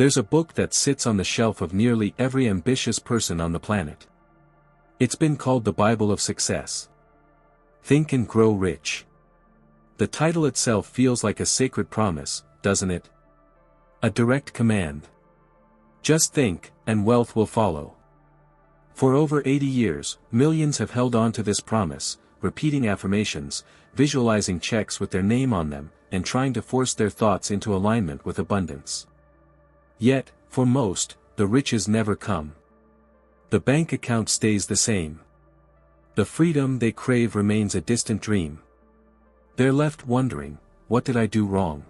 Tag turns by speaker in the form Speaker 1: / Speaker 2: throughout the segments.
Speaker 1: There's a book that sits on the shelf of nearly every ambitious person on the planet. It's been called the Bible of Success. Think and Grow Rich. The title itself feels like a sacred promise, doesn't it? A direct command. Just think, and wealth will follow. For over 80 years, millions have held on to this promise, repeating affirmations, visualizing checks with their name on them, and trying to force their thoughts into alignment with abundance. Yet, for most, the riches never come. The bank account stays the same. The freedom they crave remains a distant dream. They're left wondering, what did I do wrong?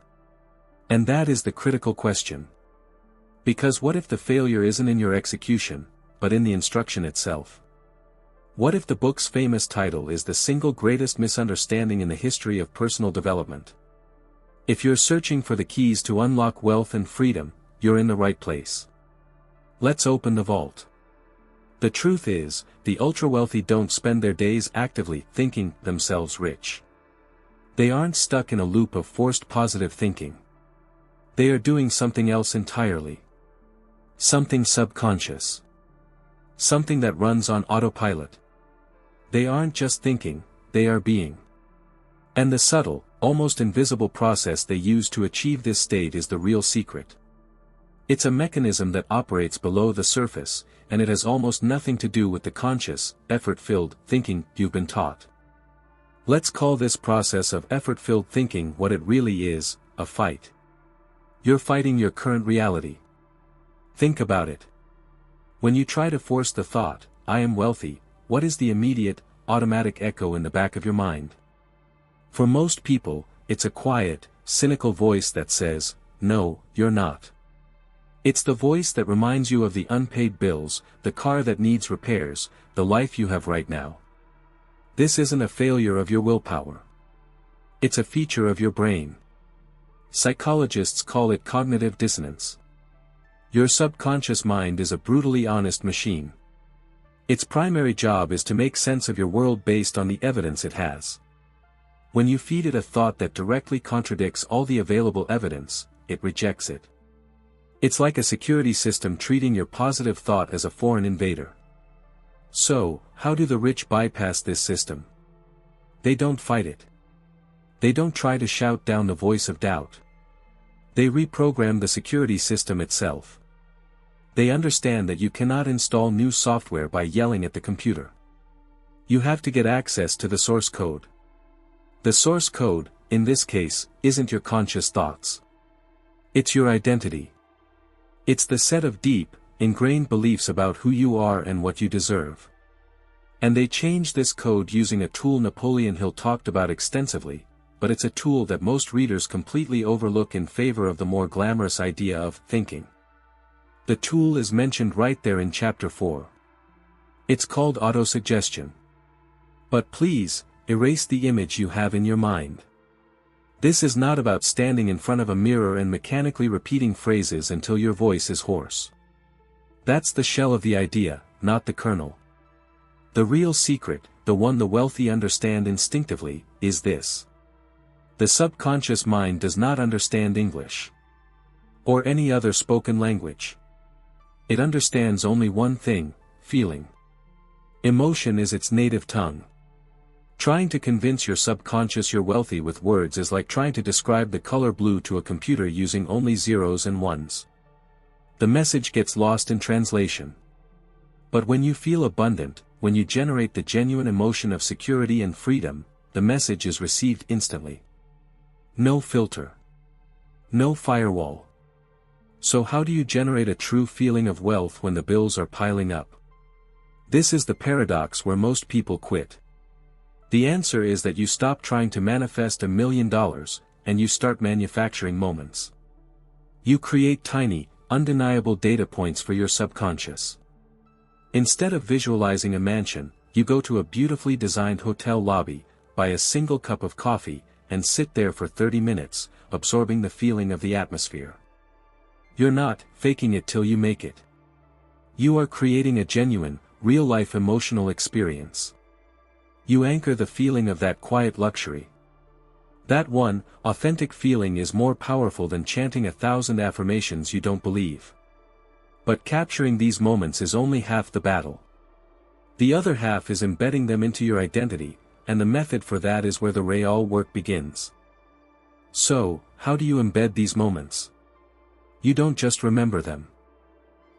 Speaker 1: And that is the critical question. Because what if the failure isn't in your execution, but in the instruction itself? What if the book's famous title is the single greatest misunderstanding in the history of personal development? If you're searching for the keys to unlock wealth and freedom, you're in the right place. Let's open the vault. The truth is, the ultra-wealthy don't spend their days actively thinking themselves rich. They aren't stuck in a loop of forced positive thinking. They are doing something else entirely. Something subconscious. Something that runs on autopilot. They aren't just thinking, they are being. And the subtle, almost invisible process they use to achieve this state is the real secret. It's a mechanism that operates below the surface, and it has almost nothing to do with the conscious, effort-filled thinking you've been taught. Let's call this process of effort-filled thinking what it really is, a fight. You're fighting your current reality. Think about it. When you try to force the thought, I am wealthy, what is the immediate, automatic echo in the back of your mind? For most people, it's a quiet, cynical voice that says, no, you're not. It's the voice that reminds you of the unpaid bills, the car that needs repairs, the life you have right now. This isn't a failure of your willpower. It's a feature of your brain. Psychologists call it cognitive dissonance. Your subconscious mind is a brutally honest machine. Its primary job is to make sense of your world based on the evidence it has. When you feed it a thought that directly contradicts all the available evidence, it rejects it. It's like a security system treating your positive thought as a foreign invader. So, how do the rich bypass this system? They don't fight it. They don't try to shout down the voice of doubt. They reprogram the security system itself. They understand that you cannot install new software by yelling at the computer. You have to get access to the source code. The source code, in this case, isn't your conscious thoughts. It's your identity. It's the set of deep, ingrained beliefs about who you are and what you deserve. And they change this code using a tool Napoleon Hill talked about extensively, but it's a tool that most readers completely overlook in favor of the more glamorous idea of thinking. The tool is mentioned right there in Chapter 4. It's called autosuggestion. But please, erase the image you have in your mind. This is not about standing in front of a mirror and mechanically repeating phrases until your voice is hoarse. That's the shell of the idea, not the kernel. The real secret, the one the wealthy understand instinctively, is this. The subconscious mind does not understand English. Or any other spoken language. It understands only one thing, feeling. Emotion is its native tongue. Trying to convince your subconscious you're wealthy with words is like trying to describe the color blue to a computer using only zeros and ones. The message gets lost in translation. But when you feel abundant, when you generate the genuine emotion of security and freedom, the message is received instantly. No filter. No firewall. So how do you generate a true feeling of wealth when the bills are piling up? This is the paradox where most people quit. The answer is that you stop trying to manifest $1 million, and you start manufacturing moments. You create tiny, undeniable data points for your subconscious. Instead of visualizing a mansion, you go to a beautifully designed hotel lobby, buy a single cup of coffee, and sit there for 30 minutes, absorbing the feeling of the atmosphere. You're not faking it till you make it. You are creating a genuine, real-life emotional experience. You anchor the feeling of that quiet luxury. That one, authentic feeling is more powerful than chanting 1,000 affirmations you don't believe. But capturing these moments is only half the battle. The other half is embedding them into your identity, and the method for that is where the real work begins. So, how do you embed these moments? You don't just remember them.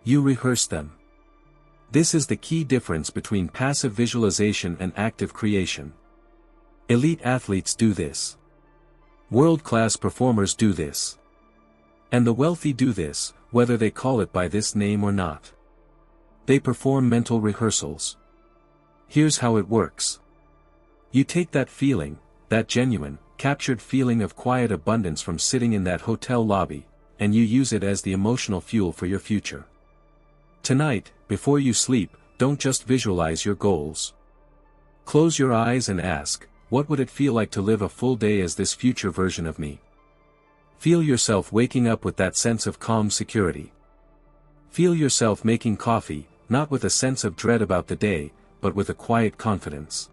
Speaker 1: You rehearse them. This is the key difference between passive visualization and active creation. Elite athletes do this. World-class performers do this. And the wealthy do this, whether they call it by this name or not. They perform mental rehearsals. Here's how it works. You take that feeling, that genuine, captured feeling of quiet abundance from sitting in that hotel lobby, and you use it as the emotional fuel for your future. Tonight, before you sleep, don't just visualize your goals. Close your eyes and ask, what would it feel like to live a full day as this future version of me? Feel yourself waking up with that sense of calm security. Feel yourself making coffee, not with a sense of dread about the day, but with a quiet confidence.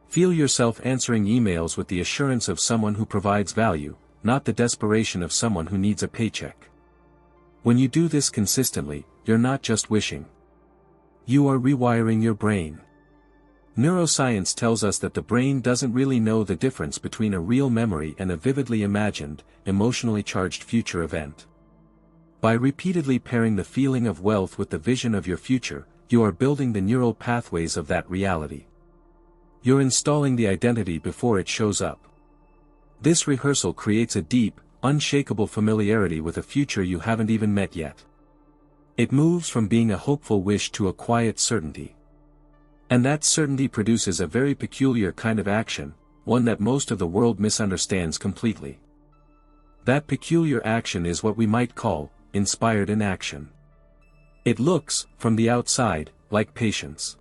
Speaker 1: Feel yourself answering emails with the assurance of someone who provides value, not the desperation of someone who needs a paycheck. When you do this consistently, you're not just wishing. You are rewiring your brain. Neuroscience tells us that the brain doesn't really know the difference between a real memory and a vividly imagined, emotionally charged future event. By repeatedly pairing the feeling of wealth with the vision of your future, you are building the neural pathways of that reality. You're installing the identity before it shows up. This rehearsal creates a deep, unshakable familiarity with a future you haven't even met yet. It moves from being a hopeful wish to a quiet certainty. And that certainty produces a very peculiar kind of action, one that most of the world misunderstands completely. That peculiar action is what we might call, inspired inaction. It looks, from the outside, like patience.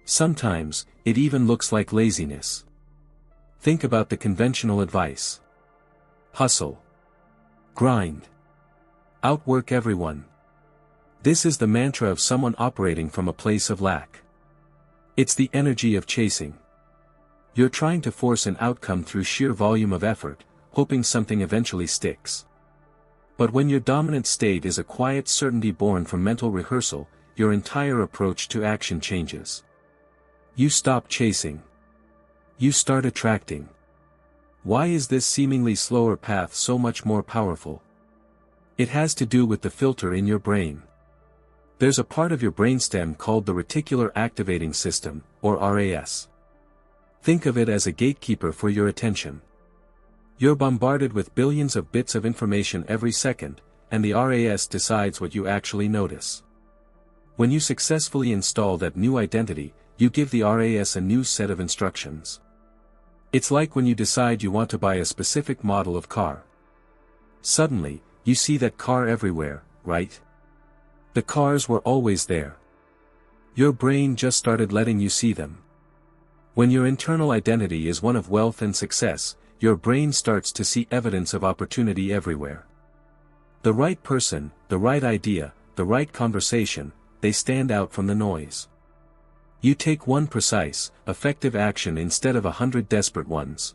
Speaker 1: Sometimes, it even looks like laziness. Think about the conventional advice. Hustle. Grind. Outwork everyone. This is the mantra of someone operating from a place of lack. It's the energy of chasing. You're trying to force an outcome through sheer volume of effort, hoping something eventually sticks. But when your dominant state is a quiet certainty born from mental rehearsal, your entire approach to action changes. You stop chasing. You start attracting. Why is this seemingly slower path so much more powerful? It has to do with the filter in your brain. There's a part of your brainstem called the reticular activating system, or RAS. Think of it as a gatekeeper for your attention. You're bombarded with billions of bits of information every second, and the RAS decides what you actually notice. When you successfully install that new identity, you give the RAS a new set of instructions. It's like when you decide you want to buy a specific model of car. Suddenly, you see that car everywhere, right? The cars were always there. Your brain just started letting you see them. When your internal identity is one of wealth and success, your brain starts to see evidence of opportunity everywhere. The right person, the right idea, the right conversation, they stand out from the noise. You take one precise, effective action instead of 100 desperate ones.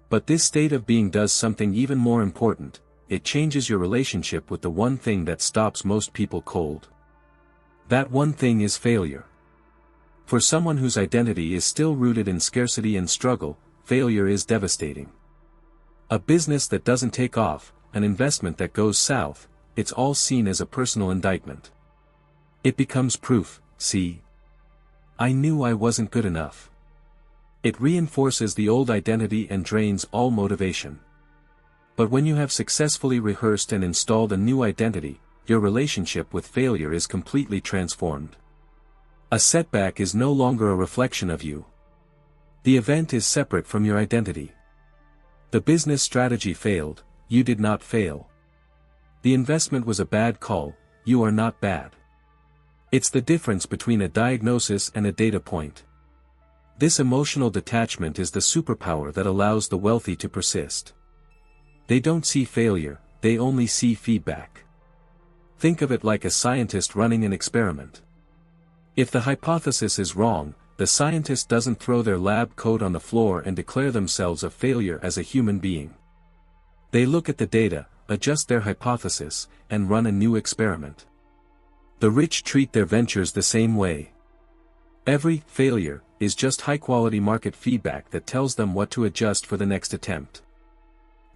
Speaker 1: But this state of being does something even more important. It changes your relationship with the one thing that stops most people cold. That one thing is failure. For someone whose identity is still rooted in scarcity and struggle, failure is devastating. A business that doesn't take off, an investment that goes south, it's all seen as a personal indictment. It becomes proof, see? I knew I wasn't good enough. It reinforces the old identity and drains all motivation. But when you have successfully rehearsed and installed a new identity, your relationship with failure is completely transformed. A setback is no longer a reflection of you. The event is separate from your identity. The business strategy failed, you did not fail. The investment was a bad call, you are not bad. It's the difference between a diagnosis and a data point. This emotional detachment is the superpower that allows the wealthy to persist. They don't see failure, they only see feedback. Think of it like a scientist running an experiment. If the hypothesis is wrong, the scientist doesn't throw their lab coat on the floor and declare themselves a failure as a human being. They look at the data, adjust their hypothesis, and run a new experiment. The rich treat their ventures the same way. Every failure is just high-quality market feedback that tells them what to adjust for the next attempt.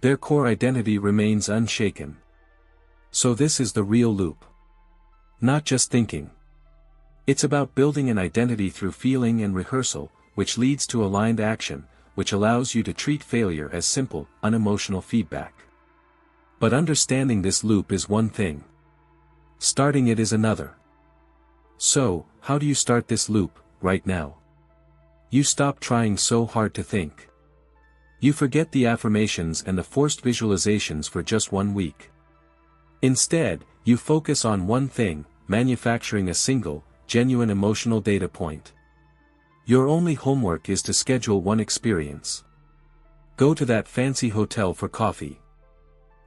Speaker 1: Their core identity remains unshaken. So this is the real loop. Not just thinking. It's about building an identity through feeling and rehearsal, which leads to aligned action, which allows you to treat failure as simple, unemotional feedback. But understanding this loop is one thing. Starting it is another. So, how do you start this loop, right now? You stop trying so hard to think. You forget the affirmations and the forced visualizations for just 1 week. Instead, you focus on one thing, manufacturing a single, genuine emotional data point. Your only homework is to schedule one experience. Go to that fancy hotel for coffee.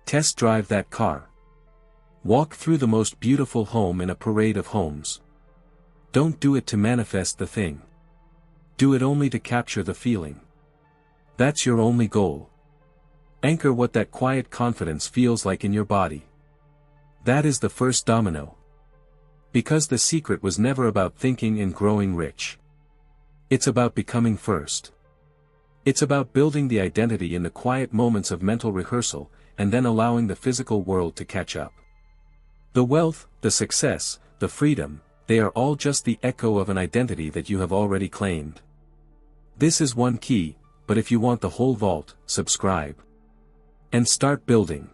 Speaker 1: Test drive that car. Walk through the most beautiful home in a parade of homes. Don't do it to manifest the thing. Do it only to capture the feeling. That's your only goal. Anchor what that quiet confidence feels like in your body. That is the first domino. Because the secret was never about thinking and growing rich. It's about becoming first. It's about building the identity in the quiet moments of mental rehearsal, and then allowing the physical world to catch up. The wealth, the success, the freedom, they are all just the echo of an identity that you have already claimed. This is one key, but if you want the whole vault, subscribe. And start building.